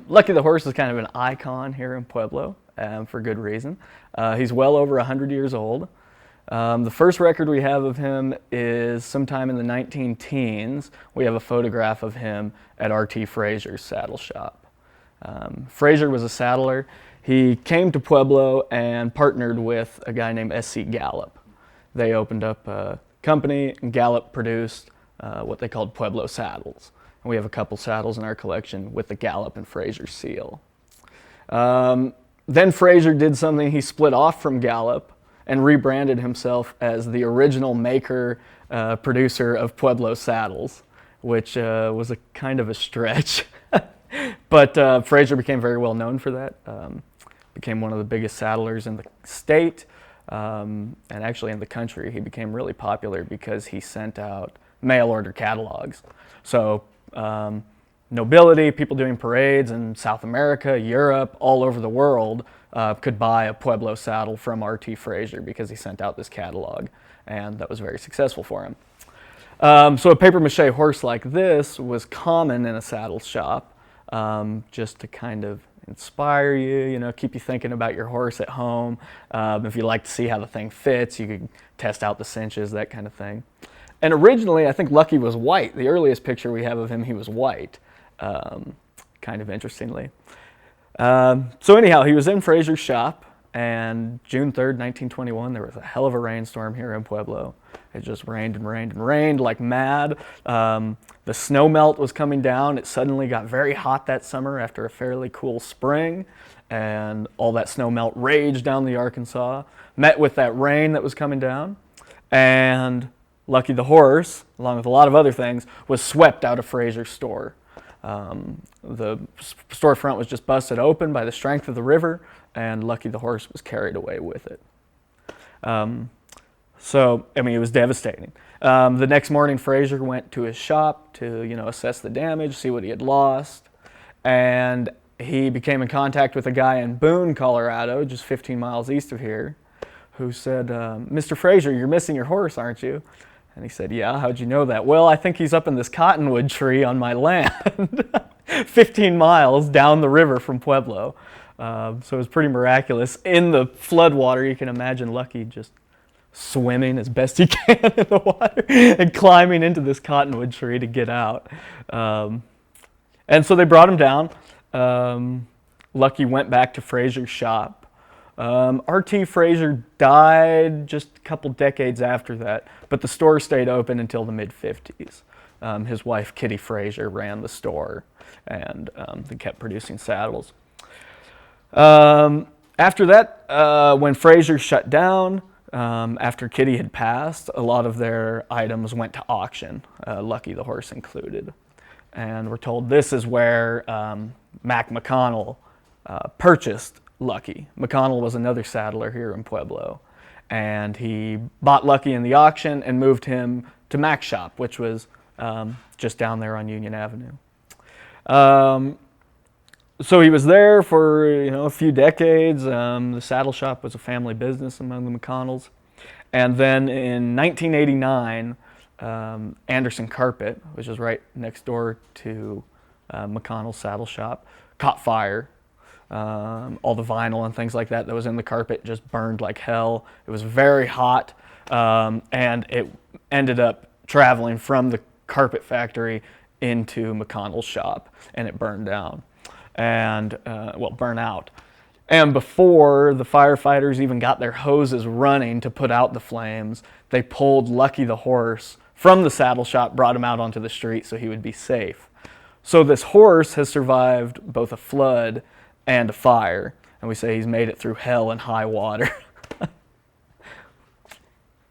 Lucky the horse is kind of an icon here in Pueblo, for good reason. He's well over 100 years old. The first record we have of him is sometime in the 19-teens. We have a photograph of him at R.T. Frazier's saddle shop. Frazier was a saddler. He came to Pueblo and partnered with a guy named S.C. Gallup. They opened up a company, and Gallup produced what they called Pueblo saddles. And we have a couple saddles in our collection with the Gallup and Frazier seal. Then Frazier did something. He split off from Gallup and rebranded himself as the original maker, producer of Pueblo saddles, which was a kind of a stretch. But Frazier became very well known for that. Became one of the biggest saddlers in the state, and actually in the country. He became really popular because he sent out mail order catalogs. So nobility, people doing parades in South America, Europe, all over the world could buy a Pueblo saddle from R.T. Frazier because he sent out this catalog, and that was very successful for him. So a papier-mâché horse like this was common in a saddle shop, just to kind of inspire you, keep you thinking about your horse at home. If you like to see how the thing fits, you could test out the cinches, that kind of thing. And originally, I think Lucky was white. The earliest picture we have of him, he was white, kind of interestingly. So anyhow, he was in Frazier's shop, and June 3rd, 1921, there was a hell of a rainstorm here in Pueblo. It just rained and rained and rained like mad. The snow melt was coming down. It suddenly got very hot that summer after a fairly cool spring, and all that snow melt raged down the Arkansas, met with that rain that was coming down, and Lucky the horse, along with a lot of other things, was swept out of Frazier's store. The storefront was just busted open by the strength of the river, and Lucky the horse was carried away with it. So, I mean, it was devastating. The next morning, Frazier went to his shop to, assess the damage, see what he had lost, and he became in contact with a guy in Boone, Colorado, just 15 miles east of here, who said, "Mr. Frazier, you're missing your horse, aren't you?" And he said, "Yeah, how'd you know that?" "Well, I think he's up in this cottonwood tree on my land," 15 miles down the river from Pueblo. So it was pretty miraculous. In the floodwater, you can imagine Lucky just swimming as best he can in the water and climbing into this cottonwood tree to get out. And so they brought him down. Lucky went back to Frazier's shop. R.T. Frazier died just a couple decades after that, but the store stayed open until the mid-50s. His wife, Kitty Frazier, ran the store, and they kept producing saddles. After that, when Frazier shut down, after Kitty had passed, a lot of their items went to auction, Lucky the horse included. And we're told this is where Mac McConnell purchased Lucky. McConnell was another saddler here in Pueblo, and he bought Lucky in the auction and moved him to Mac's shop, which was just down there on Union Avenue. So he was there for a few decades. The saddle shop was a family business among the McConnells, and then in 1989, Anderson Carpet, which is right next door to McConnell's saddle shop, caught fire. All the vinyl and things like that was in the carpet just burned like hell. It was very hot, and it ended up traveling from the carpet factory into McConnell's shop, and it burned down, and burn out. And before the firefighters even got their hoses running to put out the flames, they pulled Lucky the horse from the saddle shop, brought him out onto the street so he would be safe. So this horse has survived both a flood and a fire, and we say he's made it through hell and high water.